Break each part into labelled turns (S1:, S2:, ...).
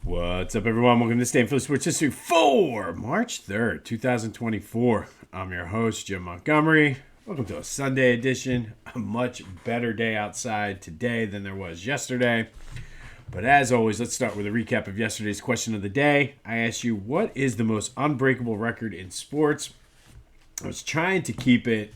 S1: What's up, everyone? Welcome to Stay in Philly Sports History for March 3rd, 2024. I'm your host, Jim Montgomery. Welcome to a Sunday edition. A much better day outside today than there was yesterday. But as always, let's start with a recap of yesterday's question of the day. I asked you, what is the most unbreakable record in sports? I was trying to keep it.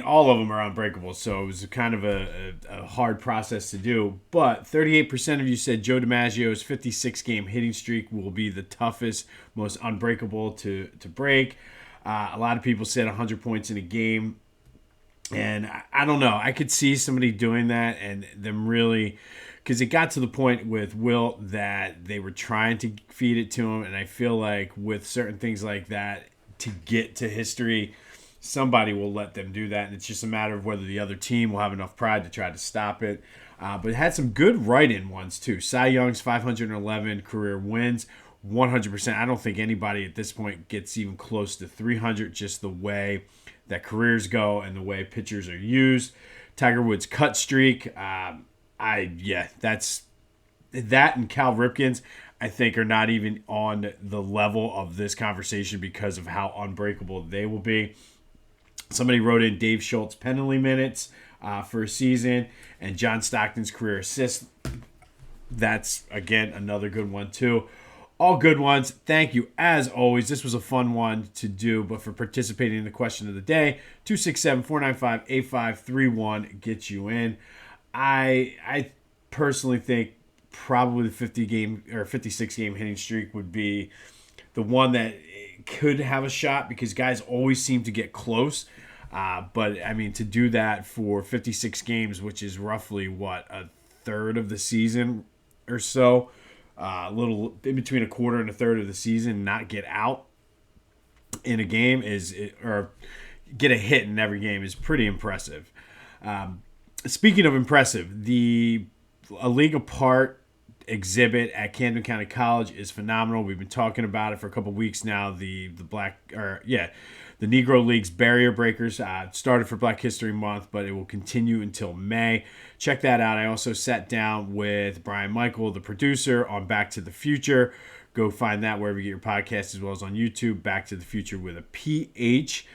S1: All of them are unbreakable, so it was kind of a hard process to do. But 38% of you said Joe DiMaggio's 56-game hitting streak will be the toughest, most unbreakable to break. A lot of people said 100 points in a game. And I don't know. I could see somebody doing that and them really, because it got to the point with Wilt that they were trying to feed it to him. And I feel like with certain things like that, to get to history, somebody will let them do that, and it's just a matter of whether the other team will have enough pride to try to stop it. But it had some good write-in ones, too. Cy Young's 511 career wins, 100%. I don't think anybody at this point gets even close to 300, just the way that careers go and the way pitchers are used. Tiger Woods' cut streak, that's that and Cal Ripken's, I think, are not even on the level of this conversation because of how unbreakable they will be. Somebody wrote in Dave Schultz penalty minutes for a season and John Stockton's career assists. That's, again, another good one, too. All good ones. Thank you, as always. This was a fun one to do, but for participating in the question of the day, 267-495-8531 gets you in. I personally think probably the 50-game or 56-game hitting streak would be the one that could have a shot because guys always seem to get close. But to do that for 56 games, which is roughly a third of the season or so, a little in between a quarter and a third of the season, not get out in a game or get a hit in every game is pretty impressive. Speaking of impressive, the A League Apart exhibit at Camden County College is phenomenal. We've been talking about it for a couple weeks now. The Negro League's Barrier Breakers started for Black History Month, but it will continue until May. Check that out. I also sat down with Brian Michael, the producer, on Back to the Future. Go find that wherever you get your podcast, as well as on YouTube. Back to the Future with a PH.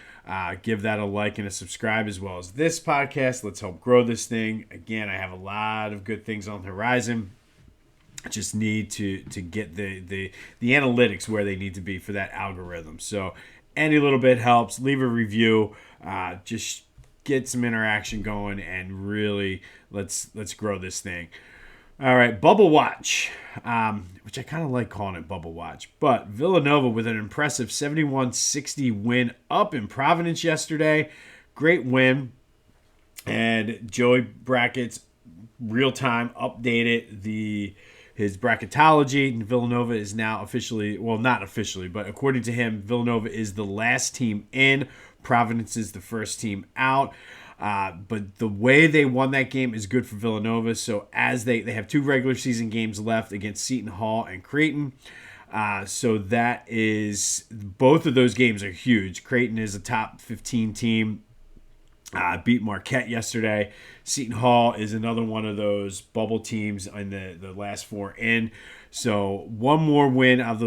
S1: Give that a like and a subscribe, as well as this podcast. Let's help grow this thing. Again, I have a lot of good things on the horizon. I just need to get the analytics where they need to be for that algorithm. So any little bit helps. Leave a review. Just get some interaction going, and really let's grow this thing. All right, Bubble Watch, which I kind of like calling it Bubble Watch. But Villanova with an impressive 71-60 win up in Providence yesterday. Great win. And Joey Brackett's real-time updated his bracketology. And Villanova is now officially, well, not officially, but according to him, Villanova is the last team in. Providence is the first team out. But the way they won that game is good for Villanova. So as they have two regular season games left against Seton Hall and Creighton. So that is, both of those games are huge. Creighton is a top 15 team. Beat Marquette yesterday. Seton Hall is another one of those bubble teams in the last four in. So one more win of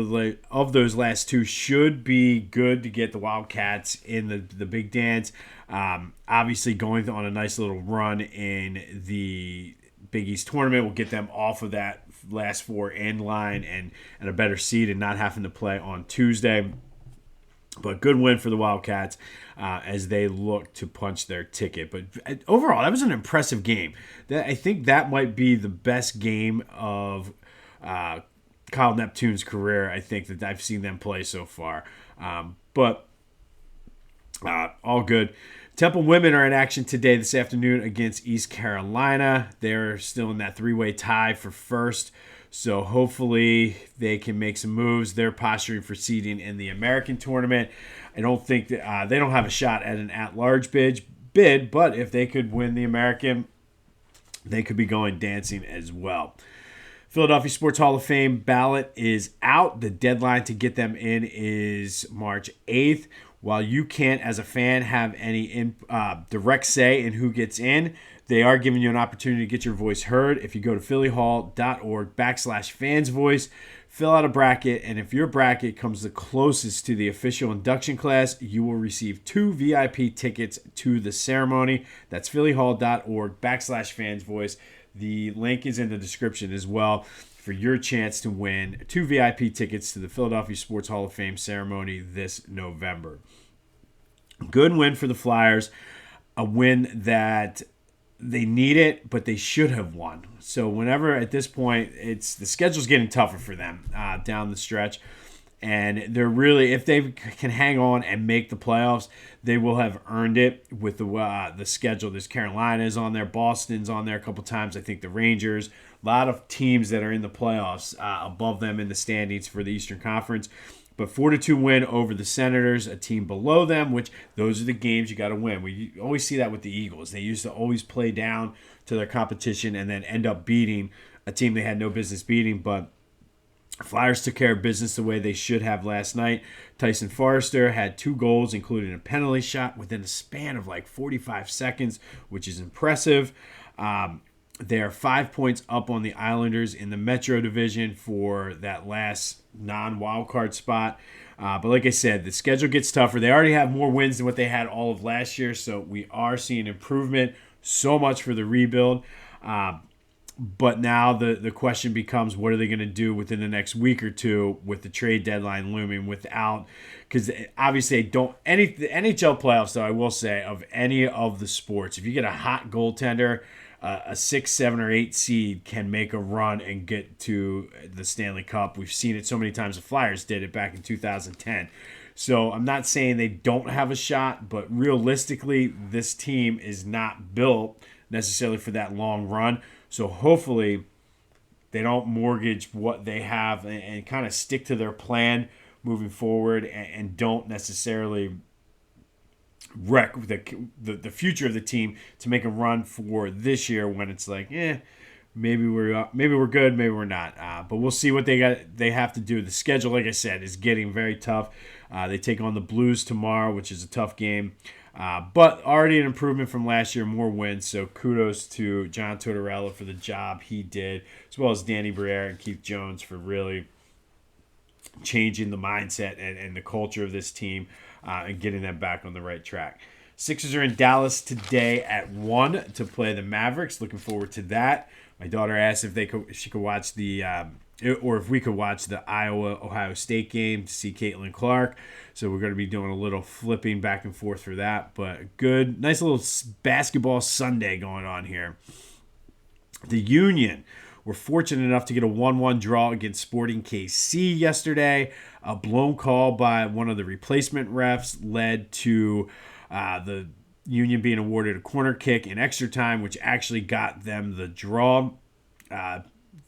S1: those last two should be good to get the Wildcats in the Big Dance. Obviously going on a nice little run in the Big East tournament will get them off of that last four in line and a better seed and not having to play on Tuesday. But good win for the Wildcats as they look to punch their ticket. But overall, that was an impressive game. I think that might be the best game of Kyle Neptune's career, I think, that I've seen them play so far. But all good. Temple women are in action today, this afternoon, against East Carolina. They're still in that three-way tie for first. So hopefully they can make some moves. They're posturing for seeding in the American tournament. I don't think that they don't have a shot at an at-large bid, but if they could win the American, they could be going dancing as well. Philadelphia Sports Hall of Fame ballot is out. The deadline to get them in is March 8th. While you can't, as a fan, have any direct say in who gets in, They are giving you an opportunity to get your voice heard. If you go to phillyhall.org/fansvoice, fill out a bracket, and if your bracket comes the closest to the official induction class, you will receive 2 VIP tickets to the ceremony. That's phillyhall.org/fansvoice. The link is in the description as well for your chance to win 2 VIP tickets to the Philadelphia Sports Hall of Fame ceremony this November. Good win for the Flyers, a win that they need it, but they should have won. So whenever at this point, the schedule's getting tougher for them down the stretch. And they're really, if they can hang on and make the playoffs, they will have earned it with the schedule. There's Carolina's on there, Boston's on there a couple times. I think the Rangers, a lot of teams that are in the playoffs above them in the standings for the Eastern Conference. But 4-2 win over the Senators, a team below them, which those are the games you got to win. We always see that with the Eagles. They used to always play down to their competition and then end up beating a team they had no business beating. But Flyers took care of business the way they should have last night. Tyson Forrester had 2 goals, including a penalty shot within a span of like 45 seconds, which is impressive. They are 5 points up on the Islanders in the Metro Division for that last non-wildcard spot. But like I said, the schedule gets tougher. They already have more wins than what they had all of last year, so we are seeing improvement. So much for the rebuild. But now the question becomes, what are they going to do within the next week or two with the trade deadline looming without, because obviously the NHL playoffs, though, I will say, of any of the sports, if you get a hot goaltender, a 6, 7, or 8 seed can make a run and get to the Stanley Cup. We've seen it so many times. The Flyers did it back in 2010. So I'm not saying they don't have a shot, but realistically, this team is not built necessarily for that long run. So hopefully they don't mortgage what they have and kind of stick to their plan moving forward and don't necessarily wreck the future of the team to make a run for this year when it's like, maybe we're good, maybe we're not. But we'll see what they have to do. The schedule, like I said, is getting very tough. They take on the Blues tomorrow, which is a tough game. But already an improvement from last year, more wins. So kudos to John Tortorella for the job he did, as well as Danny Briere and Keith Jones for really changing the mindset and the culture of this team and getting them back on the right track. Sixers are in Dallas today at 1 to play the Mavericks. Looking forward to that. My daughter asked if she could watch or if we could watch the Iowa-Ohio State game to see Caitlin Clark. So we're going to be doing a little flipping back and forth for that. But good, nice little basketball Sunday going on here. The Union were fortunate enough to get a 1-1 draw against Sporting KC yesterday. A blown call by one of the replacement refs led to the Union being awarded a corner kick in extra time, which actually got them the draw.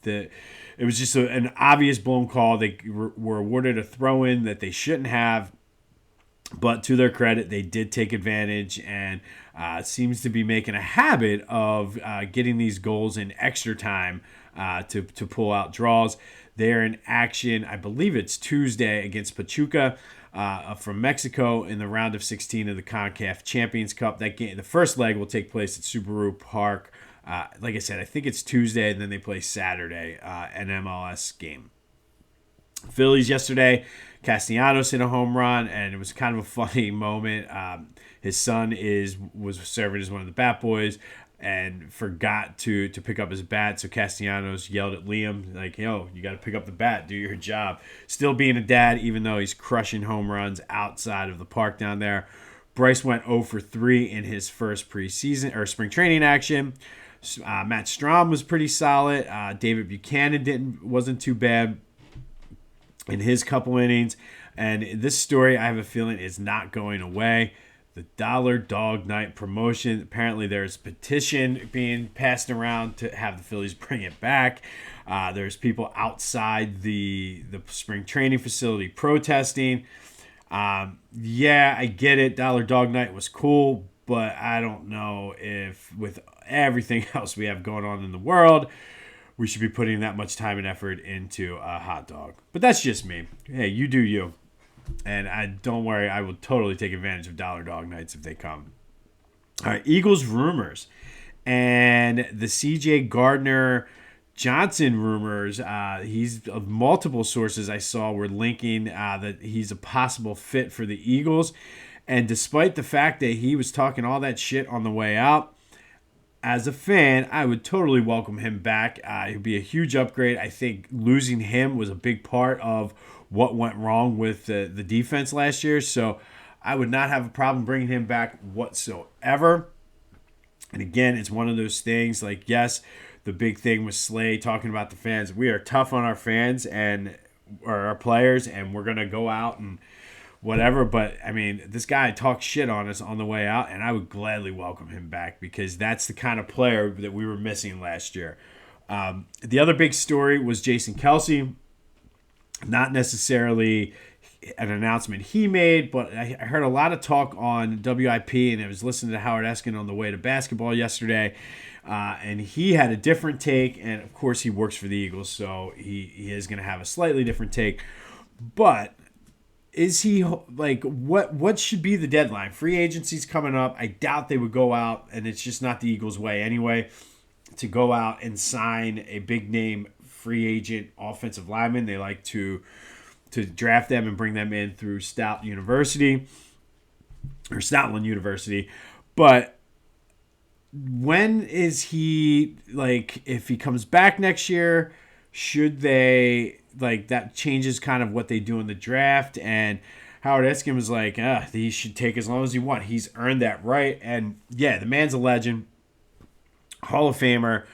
S1: It was just an obvious blown call. They were awarded a throw-in that they shouldn't have, but to their credit, they did take advantage and seems to be making a habit of getting these goals in extra time to pull out draws. They're in action, I believe it's Tuesday, against Pachuca from Mexico in the round of 16 of the CONCACAF Champions Cup. That game, the first leg, will take place at Subaru Park. Like I said, I think it's Tuesday, and then they play Saturday, an MLS game. Phillies yesterday, Castellanos hit a home run, and it was kind of a funny moment. His son was serving as one of the bat boys and forgot to pick up his bat, so Castellanos yelled at Liam, like, yo, you got to pick up the bat, do your job. Still being a dad, even though he's crushing home runs outside of the park down there. Bryce went 0 for 3 in his first preseason or spring training action. Matt Strahm was pretty solid. David Buchanan wasn't too bad in his couple innings. And this story, I have a feeling, is not going away. The Dollar Dog Night promotion. Apparently, there's a petition being passed around to have the Phillies bring it back. There's people outside the spring training facility protesting. Yeah, I get it. Dollar Dog Night was cool, but I don't know if with everything else we have going on in the world, we should be putting that much time and effort into a hot dog. But that's just me. Hey, you do you. And don't worry, I will totally take advantage of Dollar Dog Nights if they come. All right, Eagles rumors. And the C.J. Gardner Johnson rumors, he's of multiple sources I saw were linking that he's a possible fit for the Eagles. And despite the fact that he was talking all that shit on the way out, as a fan, I would totally welcome him back. It would be a huge upgrade. I think losing him was a big part of what went wrong with the defense last year. So I would not have a problem bringing him back whatsoever. And again, it's one of those things like, yes, the big thing with Slay talking about the fans. We are tough on our fans and or our players, and we're going to go out and whatever. But, I mean, this guy talks shit on us on the way out, and I would gladly welcome him back because that's the kind of player that we were missing last year. The other big story was Jason Kelce. Not necessarily an announcement he made, but I heard a lot of talk on WIP, and I was listening to Howard Eskin on the way to basketball yesterday, and he had a different take, and of course he works for the Eagles, so he is going to have a slightly different take. But is he like what should be the deadline? Free agency's coming up. I doubt they would go out, and it's just not the Eagles' way anyway, to go out and sign a big name free agent offensive lineman. They like to draft them and bring them in through Stoutland University. But when is he, like, if he comes back next year, should they, like, that changes kind of what they do in the draft. And Howard Eskin was like, he should take as long as he wants. He's earned that right. And yeah, the man's a legend, Hall of Famer.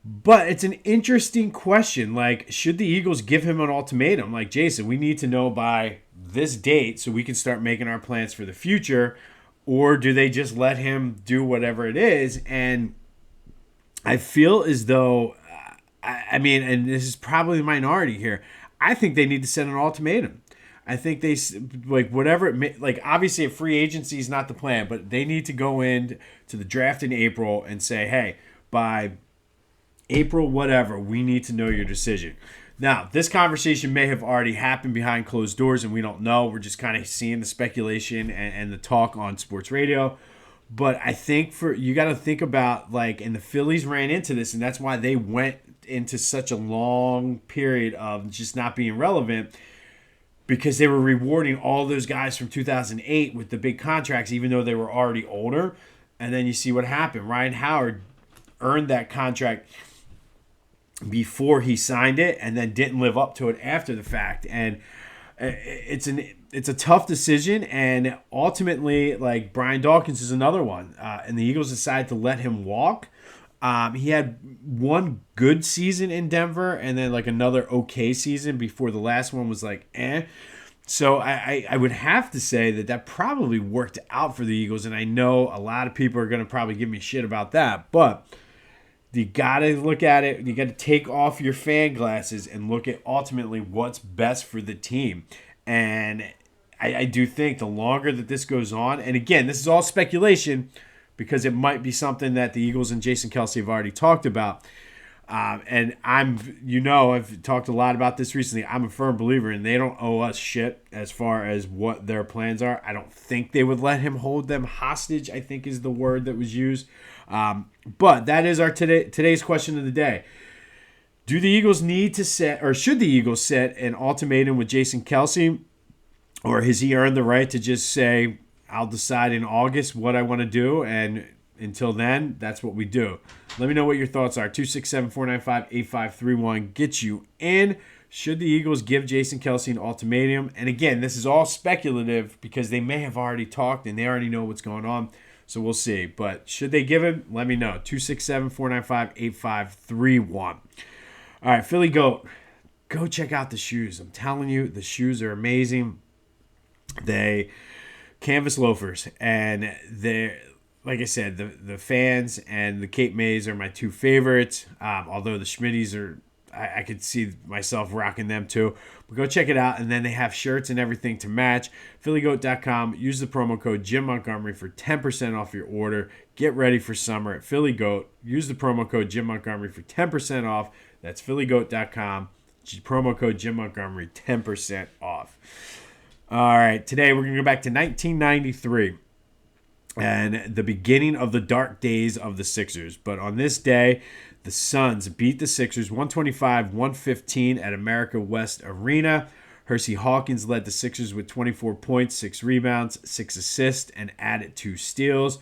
S1: But it's an interesting question. Like, should the Eagles give him an ultimatum? Like, Jason, we need to know by this date so we can start making our plans for the future. Or do they just let him do whatever it is? And I feel as though, I mean, and this is probably the minority here, I think they need to send an ultimatum. I think they, like, whatever it may, like, obviously a free agency is not the plan, but they need to go in to the draft in April and say, hey, by April, whatever, we need to know your decision. Now, this conversation may have already happened behind closed doors, and we don't know. We're just kind of seeing the speculation and the talk on sports radio. But I think you got to think about, like, and the Phillies ran into this, and that's why they went into such a long period of just not being relevant, because they were rewarding all those guys from 2008 with the big contracts, even though they were already older. And then you see what happened. Ryan Howard earned that contract before he signed it and then didn't live up to it after the fact. And it's a tough decision. And ultimately, like, Brian Dawkins is another one. And the Eagles decided to let him walk. He had one good season in Denver and then, like, another okay season before the last one was like, eh. So I would have to say that probably worked out for the Eagles. And I know a lot of people are going to probably give me shit about that. But you got to look at it. You got to take off your fan glasses and look at ultimately what's best for the team. And I do think the longer that this goes on, and again, this is all speculation because it might be something that the Eagles and Jason Kelce have already talked about. And I've talked a lot about this recently. I'm a firm believer, and they don't owe us shit as far as what their plans are. I don't think they would let him hold them hostage, I think is the word that was used. But that is our today's question of the day. Do the Eagles need to set, or should the Eagles set an ultimatum with Jason Kelce? Or has he earned the right to just say, I'll decide in August what I want to do, and until then, that's what we do. Let me know what your thoughts are. 267-495-8531 gets you in. Should the Eagles give Jason Kelce an ultimatum? And again, this is all speculative because they may have already talked and they already know what's going on. So we'll see. But should they give him? Let me know. 267-495-8531. All right, Philly Goat. Go check out the shoes. I'm telling you, the shoes are amazing. They canvas loafers. And they're, like I said, the fans and the Cape Mays are my two favorites. Although the Schmitties are, I could see myself rocking them too. But go check it out. And then they have shirts and everything to match. PhillyGoat.com. Use the promo code Jim Montgomery for 10% off your order. Get ready for summer at Philly Goat. Use the promo code Jim Montgomery for 10% off. That's PhillyGoat.com. Promo code Jim Montgomery, 10% off. All right. Today we're going to go back to 1993. and the beginning of the dark days of the Sixers. But on this day, the Suns beat the Sixers 125-115 at America West Arena. Hersey Hawkins led the Sixers with 24 points, 6 rebounds, 6 assists, and added 2 steals.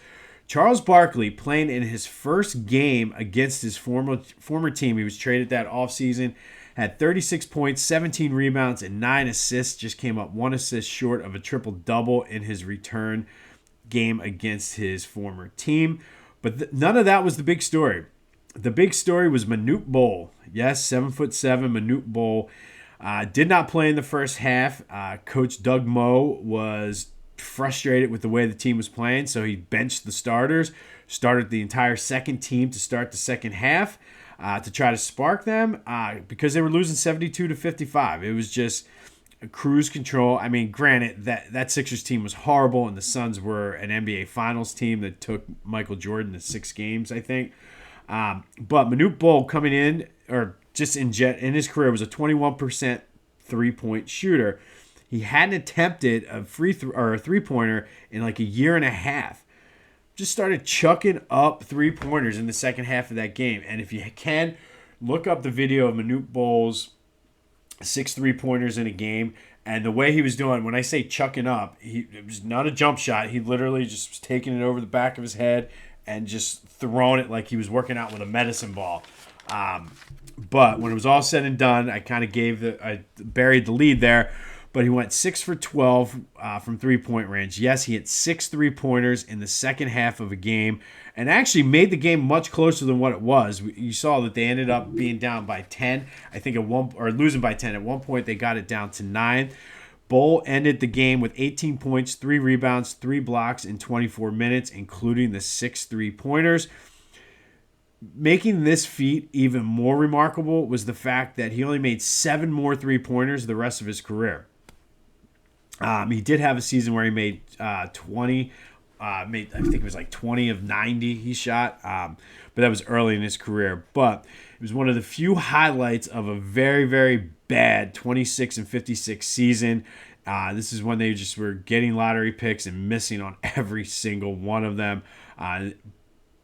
S1: Charles Barkley, playing in his first game against his former team, he was traded that offseason, had 36 points, 17 rebounds, and 9 assists. Just came up 1 assist short of a triple-double in his return game against his former team. But none of that was the big story. The big story was Manute Bol. Yes, 7'7" Manute Bol. Did not play in the first half. Coach Doug Moe was frustrated with the way the team was playing, so he benched the starters, started the entire second team to start the second half to try to spark them because they were losing 72-55. It was just cruise control. I mean, granted, that Sixers team was horrible, and the Suns were an NBA Finals team that took Michael Jordan to 6 games, I think. But Manute Bol coming in, or just in his career, was a 21% three-point shooter. He hadn't attempted a three-pointer in like a year and a half. Just started chucking up three-pointers in the second half of that game. And if you can, look up the video of Manute Bol's 6 three-pointers in a game. And the way he was doing, when I say chucking up, it was not a jump shot. He literally just was taking it over the back of his head and just throwing it like he was working out with a medicine ball. But when it was all said and done, I kind of I buried the lead there. But he went 6 for 12 from three-point range. Yes, he hit 6 three-pointers in the second half of a game and actually made the game much closer than what it was. You saw that they ended up being down by 10, I think, or losing by 10. At one point, they got it down to 9. Bol ended the game with 18 points, 3 rebounds, 3 blocks in 24 minutes, including the 6 three-pointers. Making this feat even more remarkable was the fact that he only made 7 more three-pointers the rest of his career. He did have a season where he made 20. I think it was like 20 of 90 he shot, but that was early in his career. But it was one of the few highlights of a very, very bad 26-56 season. This is when they just were getting lottery picks and missing on every single one of them.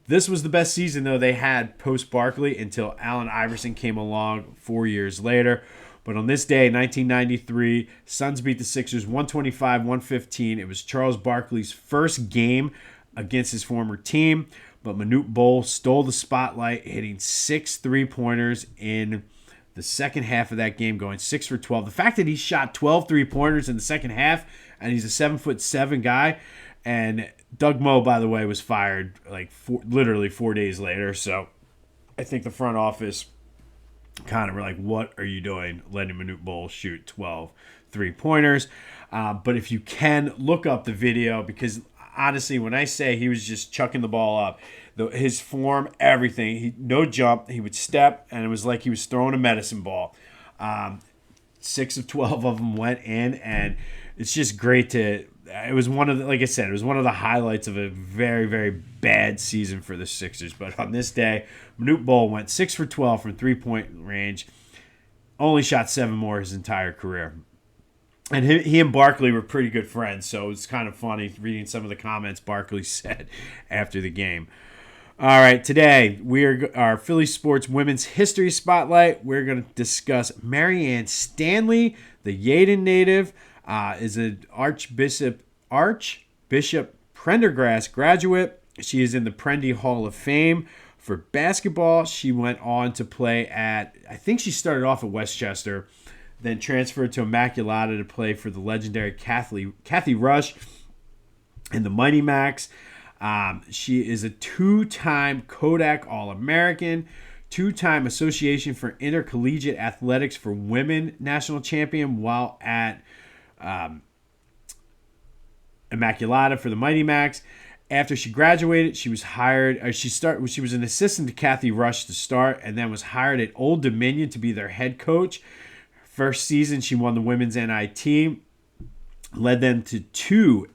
S1: This was the best season, though, they had post-Barkley until Allen Iverson came along 4 years later. But on this day, 1993, Suns beat the Sixers 125-115. It was Charles Barkley's first game against his former team. But Manute Bol stole the spotlight, hitting 6 three-pointers in the second half of that game, going 6 for 12. The fact that he shot 12 three-pointers in the second half, and he's a 7'7" guy, and Doug Moe, by the way, was fired literally 4 days later. So I think the front office kind of were like, what are you doing letting Manute Bol shoot 12 three-pointers? But if you can, look up the video, because honestly, when I say he was just chucking the ball up, his form, everything, no jump, he would step, and it was like he was throwing a medicine ball. 6 of 12 of them went in, and it's just great to... It was one of the, like I said, it was one of the highlights of a very, very bad season for the Sixers. But on this day, Manute Bol went 6 for 12 from three-point range, only shot 7 more his entire career. And he and Barkley were pretty good friends, so it's kind of funny reading some of the comments Barkley said after the game. All right, today our Philly Sports Women's History Spotlight. We're going to discuss Marianne Stanley, the Yeadon native. Is an Archbishop Prendergast graduate. She is in the Prendy Hall of Fame. For basketball, she went on to play I think she started off at Westchester, then transferred to Immaculata to play for the legendary Kathy Rush in the Mighty Macs. She is a 2-time Kodak All-American, 2-time Association for Intercollegiate Athletics for Women national champion while at Immaculata for the Mighty Macs. After she graduated, she was hired. She was an assistant to Kathy Rush to start, and then was hired at Old Dominion to be their head coach. First season, she won the women's NIT, led them to 2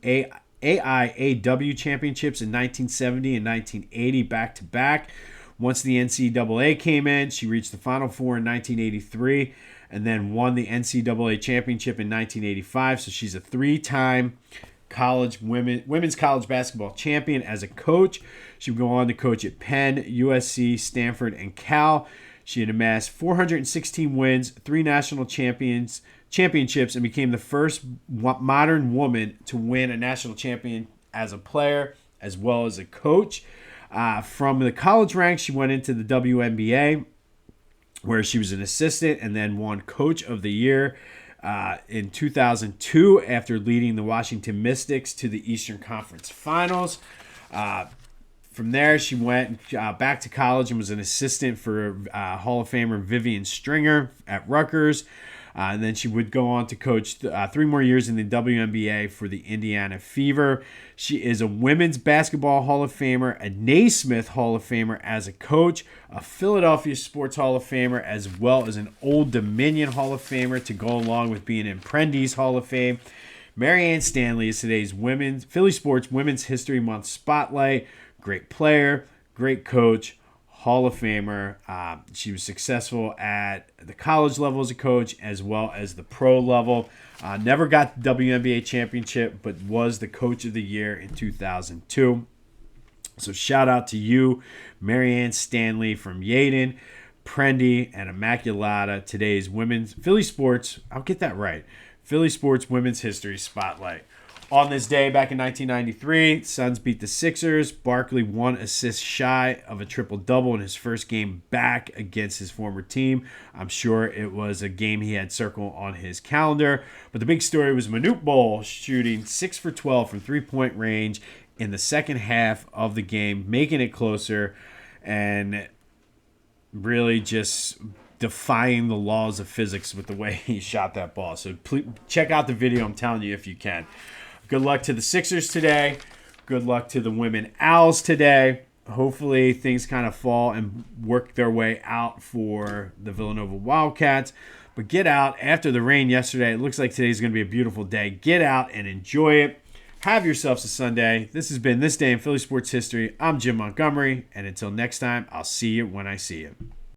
S1: AIAW championships in 1970 and 1980 back to back. Once the NCAA came in, she reached the Final Four in 1983. And then won the NCAA championship in 1985. So she's a 3-time women's college basketball champion as a coach. She would go on to coach at Penn, USC, Stanford, and Cal. She had amassed 416 wins, 3 national championships, and became the first modern woman to win a national champion as a player as well as a coach. From the college ranks, she went into the WNBA, where she was an assistant and then won Coach of the Year in 2002 after leading the Washington Mystics to the Eastern Conference Finals. From there, she went back to college and was an assistant for Hall of Famer Vivian Stringer at Rutgers. And then she would go on to coach 3 more years in the WNBA for the Indiana Fever. She is a Women's Basketball Hall of Famer, a Naismith Hall of Famer as a coach, a Philadelphia Sports Hall of Famer, as well as an Old Dominion Hall of Famer to go along with being in Prendy's Hall of Fame. Marianne Stanley is today's Philly Sports Women's History Month Spotlight. Great player, great coach, Hall of Famer. She was successful at the college level as a coach as well as the pro level. Never got the WNBA championship, but was the Coach of the Year in 2002. So shout out to you, Marianne Stanley from Yaden, Prendy, and Immaculata. Today's Philly Sports, I'll get that right, Philly Sports Women's History Spotlight. On this day, back in 1993, Suns beat the Sixers. Barkley 1 assist shy of a triple-double in his first game back against his former team. I'm sure it was a game he had circled on his calendar. But the big story was Manute Bol shooting 6 for 12 from three-point range in the second half of the game, making it closer and really just defying the laws of physics with the way he shot that ball. So please check out the video, I'm telling you, if you can. Good luck to the Sixers today. Good luck to the women Owls today. Hopefully things kind of fall and work their way out for the Villanova Wildcats. But get out after the rain yesterday. It looks like today's going to be a beautiful day. Get out and enjoy it. Have yourselves a Sunday. This has been This Day in Philly Sports History. I'm Jim Montgomery. And until next time, I'll see you when I see you.